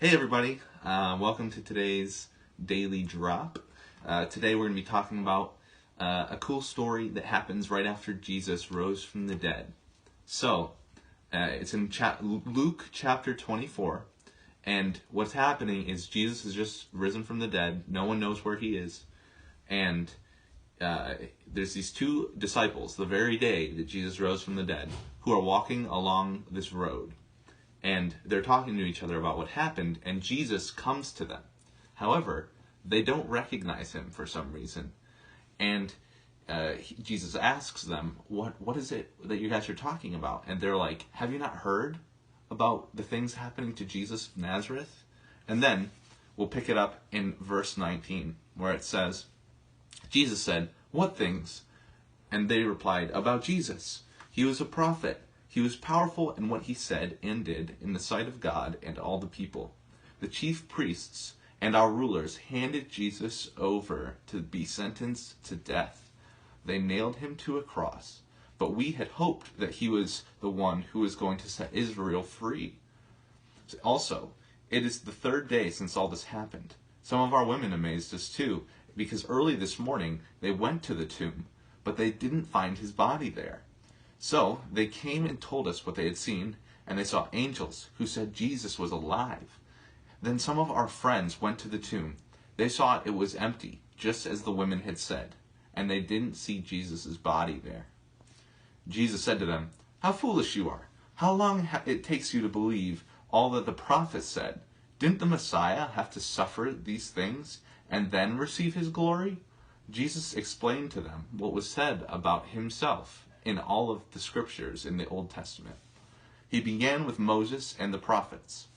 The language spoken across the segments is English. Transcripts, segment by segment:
Hey everybody, welcome to today's Daily Drop. Today we're going to be talking about a cool story that happens right after Jesus rose from the dead. So, it's in Luke chapter 24, and what's happening is Jesus has just risen from the dead. No one knows where he is, and there's these two disciples, the very day that Jesus rose from the dead, who are walking along this road. And they're talking to each other about what happened, and Jesus comes to them. However, they don't recognize him for some reason. And Jesus asks them, what is it that you guys are talking about? And they're like, have you not heard about the things happening to Jesus of Nazareth? And then we'll pick it up in verse 19, where it says, Jesus said, what things? And they replied, about Jesus. He was a prophet. He was powerful in what he said and did in the sight of God and all the people. The chief priests and our rulers handed Jesus over to be sentenced to death. They nailed him to a cross, but we had hoped that he was the one who was going to set Israel free. Also, it is the third day since all this happened. Some of our women amazed us too, because early this morning they went to the tomb, but they didn't find his body there. So they came and told us what they had seen, and they saw angels who said Jesus was alive. Then some of our friends went to the tomb. They saw it was empty, just as the women had said, and they didn't see Jesus' body there. Jesus said to them, how foolish you are! How long it takes you to believe all that the prophets said? Didn't the Messiah have to suffer these things and then receive his glory? Jesus explained to them what was said about himself in all of the scriptures in the Old Testament. He began with Moses and the prophets.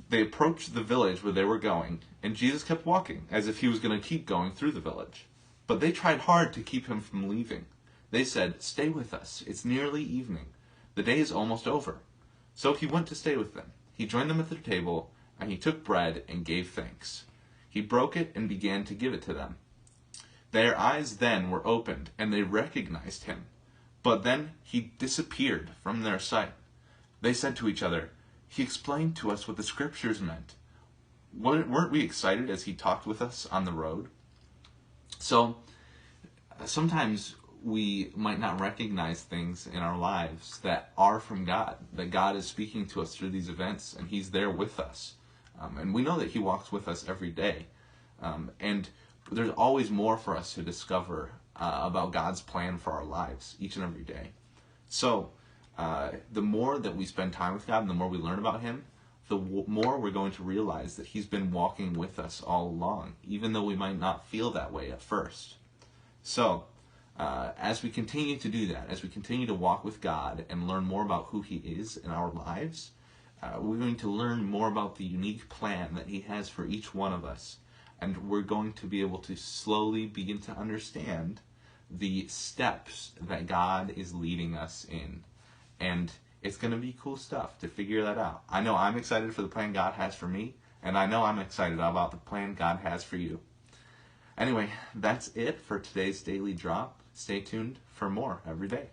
They approached the village where they were going, and Jesus kept walking as if he was going to keep going through the village. But they tried hard to keep him from leaving. They said, stay with us. It's nearly evening. The day is almost over. So he went to stay with them. He joined them at their table, and he took bread and gave thanks. He broke it and began to give it to them. Their eyes then were opened, and they recognized him. But then he disappeared from their sight. They said to each other, he explained to us what the scriptures meant. Weren't we excited as he talked with us on the road? So, sometimes we might not recognize things in our lives that are from God, that God is speaking to us through these events, and he's there with us. And we know that he walks with us every day. And there's always more for us to discover about God's plan for our lives each and every day. So, the more that we spend time with God and the more we learn about him, the more we're going to realize that he's been walking with us all along, even though we might not feel that way at first. So, as we continue to do that, as we continue to walk with God and learn more about who he is in our lives, we're going to learn more about the unique plan that he has for each one of us. And we're going to be able to slowly begin to understand the steps that God is leading us in. And it's going to be cool stuff to figure that out. I know I'm excited for the plan God has for me, and I know I'm excited about the plan God has for you. Anyway, that's it for today's Daily Drop. Stay tuned for more every day.